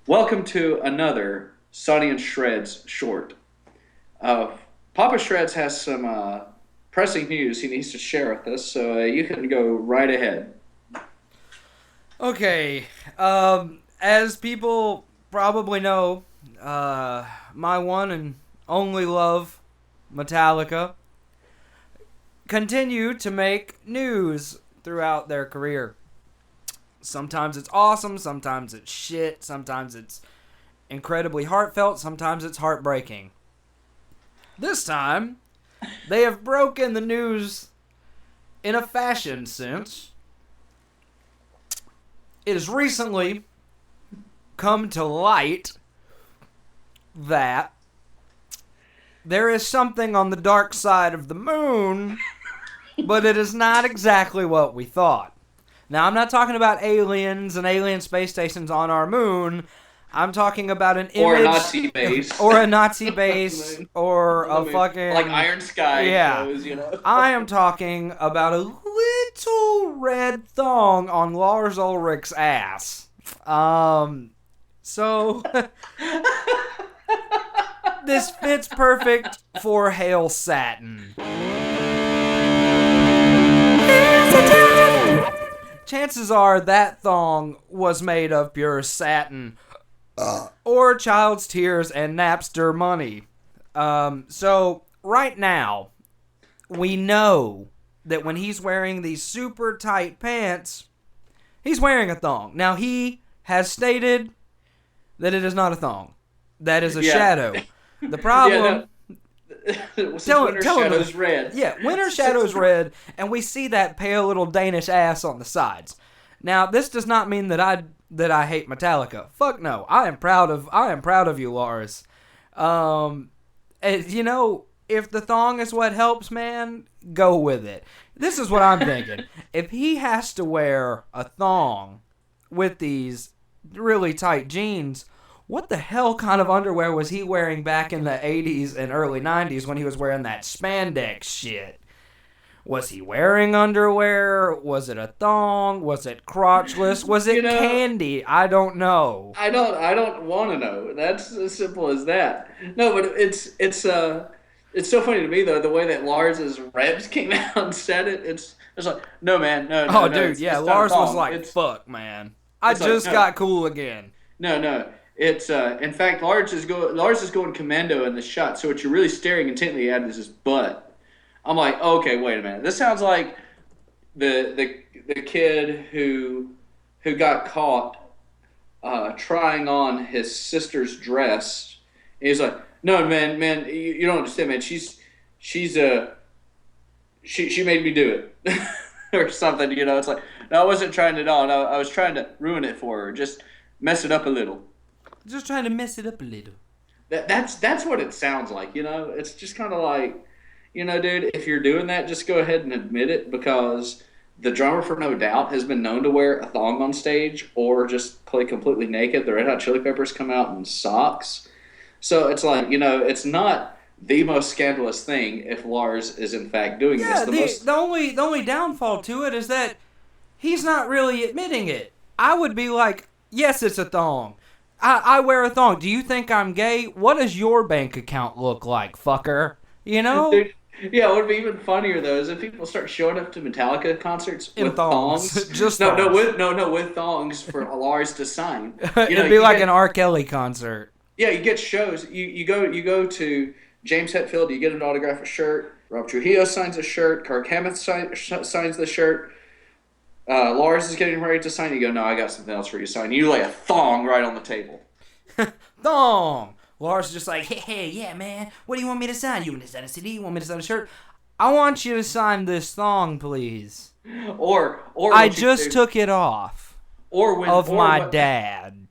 Welcome to another Sonny and Shreds short. Uh, Papa Shreds has some pressing news he needs to share with us, so you can go right ahead. Okay, as people probably know, my one and only love, Metallica, continue to make news throughout their career. Sometimes it's awesome, sometimes it's shit, sometimes it's incredibly heartfelt, sometimes it's heartbreaking. This time, they have broken the news in a fashion sense. It has recently come to light that there is something on the dark side of the moon, but it is not exactly what we thought. Now, I'm not talking about aliens and alien space stations on our moon. I'm talking about an Or a image Nazi base. or a Nazi base or On the a moon. Like fucking. Iron Sky Yeah. shows. I am talking about a little red thong on Lars Ulrich's ass. So this fits perfect for Hail Satin. Chances are that thong was made of pure satin or child's tears and Napster money. So right now, we know that when he's wearing these super tight pants, he's wearing a thong. Now, he has stated that it is not a thong. That is a Yeah. shadow. The Yeah, problem... no. Since Tell Winter him Shadow's red. Yeah, Winter Shadow's red, and we see that pale little Danish ass on the sides. Now, this does not mean that I hate Metallica. Fuck no. I am proud of you, Lars. You know, if the thong is what helps, man, go with it. This is what I'm thinking. If he has to wear a thong with these really tight jeans, what the hell kind of underwear was he wearing back in the 80s and early 90s when he was wearing that spandex shit? Was he wearing underwear? Was it a thong? Was it crotchless? Was You it know, candy? I don't know. I don't want to know. That's as simple as that. No, but it's so funny to me though the way that Lars's reps came out and said it. It's like no man, no no Oh, no. dude, It's yeah, it's not a Lars was thong. like, fuck, man. I It's like just no got cool again. no no. It's in fact Lars is going commando in the shot. So what you're really staring intently at is his butt. I'm like, okay, wait a minute. This sounds like the kid who got caught trying on his sister's dress. And he's like, "No, man, you don't understand, man. She's she made me do it, or something. It's like, no, I wasn't trying at all. No, I was trying to ruin it for her, just mess it up a little. Just trying to mess it up a little. That's what it sounds like. It's just kind of like, dude, if you're doing that, just go ahead and admit it because the drummer for No Doubt has been known to wear a thong on stage or just play completely naked. The Red Hot Chili Peppers come out in socks. So it's like, it's not the most scandalous thing if Lars is in fact doing this. Yeah, The the most, the only the only downfall to it is that he's not really admitting it. I would be like, yes, it's a thong. I wear a thong. Do you think I'm gay? What does your bank account look like, fucker? You know? dude, yeah, what would be even funnier though is if people start showing up to Metallica concerts In with thongs. thongs. Just No, no, thongs. with thongs for Lars to sign. It'd be You like an get R. Kelly concert. Yeah, you get shows. You go to James Hetfield. You get an autograph a shirt. Rob Trujillo signs a shirt. Kirk Hammett signs the shirt. Lars is getting ready to sign. You go, no, I got something else for you to sign. You lay a thong right on the table. Thong! Lars just like, hey, yeah, man. What do you want me to sign? You want me to sign a CD? You want me to sign a shirt? I want you to sign this thong, please. Or I what you just do, took it off or when of or my what dad.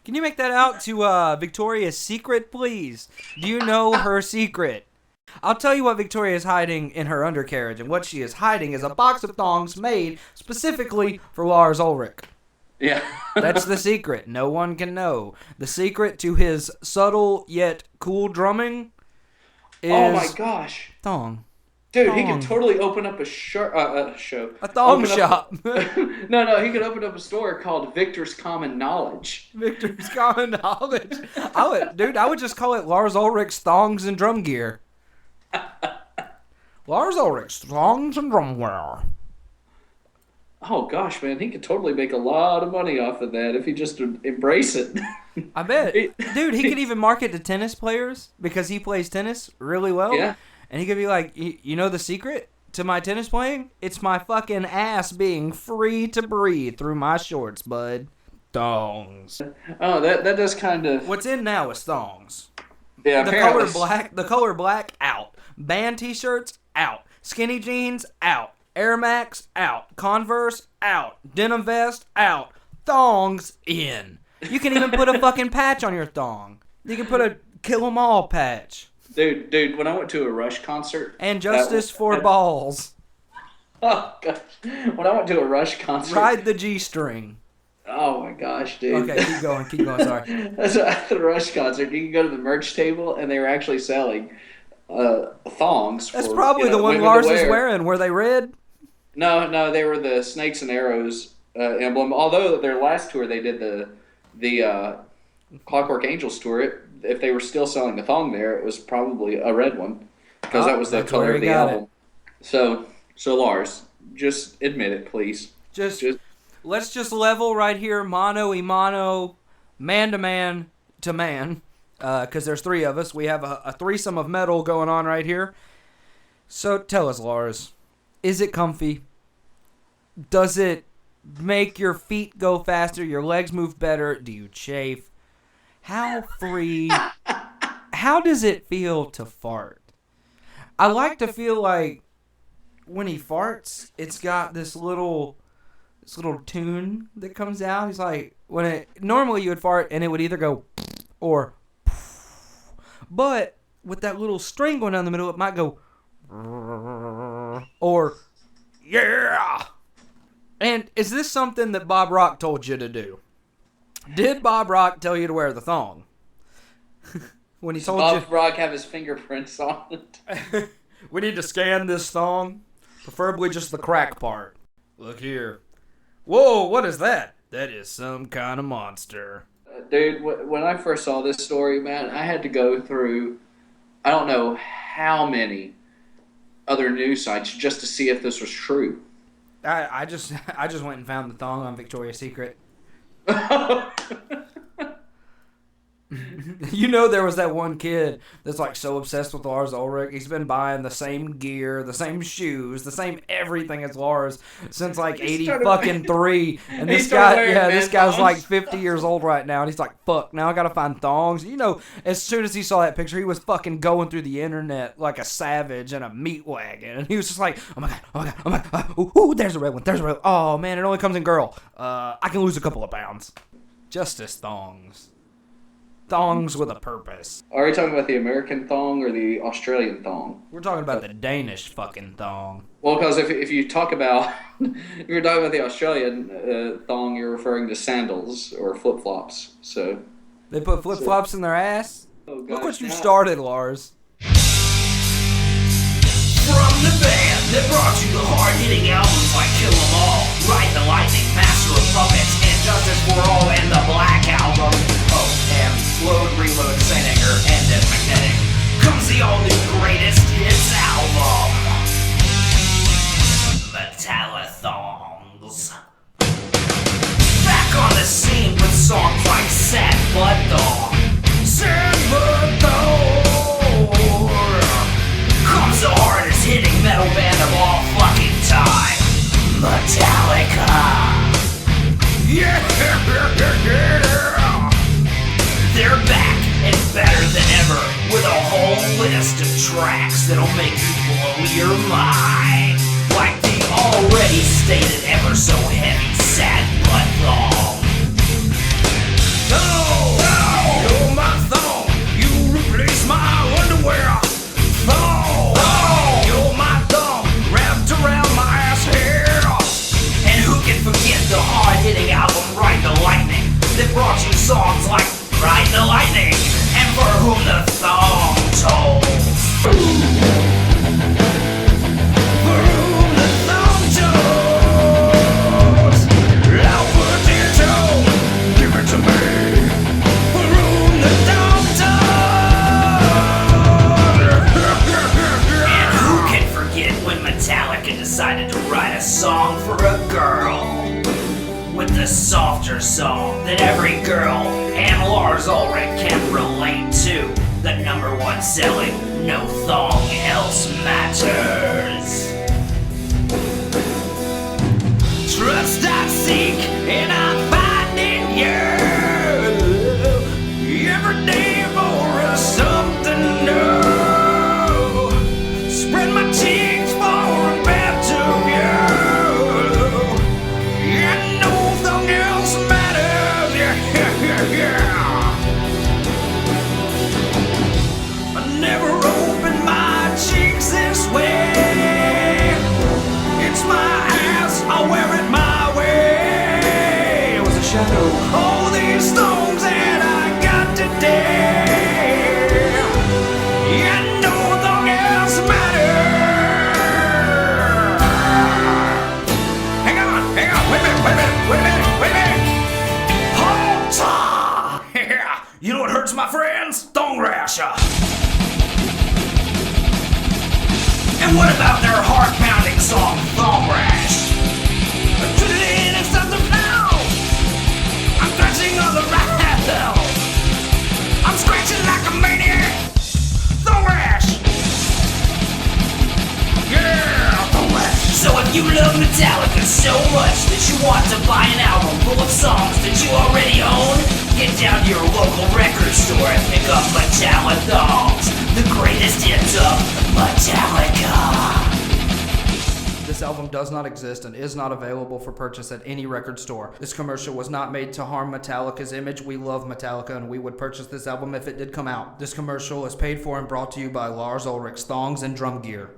Can you make that out to Victoria's secret, please? Do you know her secret? I'll tell you what Victoria is hiding in her undercarriage, and what she is hiding is a box of thongs made specifically for Lars Ulrich. Yeah. That's the secret. No one can know. The secret to his subtle yet cool drumming Oh my is gosh. thong. Dude, he could Thong. totally open up a show. A thong Open up shop. no, he could open up a store called Victor's Common Knowledge. Victor's Common Knowledge. I would just call it Lars Ulrich's Thongs and Drum Gear. Lars Ulrich's Thongs and Drumwear. Oh gosh, man, he could totally make a lot of money off of that if he just would embrace it. I bet. Dude, he could even market to tennis players because he plays tennis really well. Yeah. And he could be like, you know the secret to my tennis playing? It's my fucking ass being free to breathe through my shorts, bud. Thongs. Oh, that does kind of. What's in now is thongs. Yeah, The color black, out. Band t-shirts, out. Skinny jeans, out. Air Max, out. Converse, out. Denim vest, out. Thongs, in. You can even put a fucking patch on your thong. You can put a Kill 'Em All patch. Dude, when I went to a Rush concert. And justice for balls. Oh, gosh. When I went to a Rush concert. Ride the G-string. Oh, my gosh, dude. Okay, keep going, sorry. That's at the Rush concert. You can go to the merch table, and they were actually selling thongs. That's probably the one Lars is wearing. Were they red? No, they were the Snakes and Arrows emblem. Although their last tour, they did the Clockwork Angels tour. If they were still selling a thong there, it was probably a red one because that was the color of the album. So Lars, just admit it, please. Let's just level right here, mano y mano, man to man to man, because there's three of us. We have a threesome of metal going on right here. So tell us, Lars, is it comfy? Does it make your feet go faster, your legs move better? Do you chafe? How free? How does it feel to fart? I like to feel like when he farts, it's got this little tune that comes out. He's like, normally you would fart and it would either go or, but with that little string going down the middle, it might go or yeah. And is this something that Bob Rock told you to do? Did Bob Rock tell you to wear the thong? When he told Bob Rock have his fingerprints on it. We need to scan this thong, preferably just the crack part. Look here. Whoa, what is that? That is some kind of monster. Dude, when I first saw this story, man, I had to go through, I don't know how many other news sites just to see if this was true. I just went and found the thong on Victoria's Secret. You know, there was that one kid that's like so obsessed with Lars Ulrich. He's been buying the same gear, the same shoes, the same everything as Lars since like 83. And this guy's like 50 years old right now, and he's like, "Fuck, now I gotta find thongs." You know, as soon as he saw that picture, he was fucking going through the internet like a savage in a meat wagon, and he was just like, "Oh my god, ooh, there's a red one, Oh man, it only comes in girl. I can lose a couple of pounds." Justice thongs. Thongs with a purpose. Are you talking about the American thong or the Australian thong? We're talking about the Danish fucking thong. Well, because if you talk about, if you're talking about the Australian thong, you're referring to sandals or flip-flops. So they put flip-flops in their ass? Oh, gosh, look what you started, Lars. From the band that brought you the hard-hitting albums like Kill 'Em All, Ride the Lightning, Master of Puppets, and Justice for All, and the Black Album. Oh, and Load, Reload, Saint Anger, and Dead Magnetic. Comes the all-new greatest hits album, Metallithongs. Back on the scene with songs like Sad Butt Dog, Sad Butt Dog. Comes the hardest hitting metal band of all fucking time, Metallica. Yeah. They're back and better than ever with a whole list of tracks that'll make you blow your mind. Like the already stated ever so heavy Sad Butt Thong. Thong, you're my thong. You replace my underwear. Thong, you're my thong wrapped around my ass hair. And who can forget the hard-hitting album Ride the Lightning that brought you songs like Ride the Lightning, and For Whom the Thong Tolls. that every girl and Lars Ulrich can relate to. The #1 selling, no thong else matters. Trust I seek and I find in you. Every day for something new. Spread my cheeks for a better view. And nothing else matters. Yeah. I never opened my cheeks this way. It's my ass, I wear it my way. It was a shadow. All these thongs that I got today. And nothing else matters. Hang on, wait a minute. Halt! Yeah, you know what hurts my friends? Thong rash. And what about their heart-pounding song, Thong Rash? It's time to blow. I'm thrashing on the rattle. I'm scratching like a maniac. Thong Rash. Yeah, Thong Rash. So if you love Metallica so much that you want to buy an album full of songs that you already own, get down to your local record store and pick up Metallithongs, the greatest hits of Metallica. This album does not exist and is not available for purchase at any record store. This commercial was not made to harm Metallica's image. We love Metallica and we would purchase this album if it did come out. This commercial is paid for and brought to you by Lars Ulrich's Thongs and Drum Gear.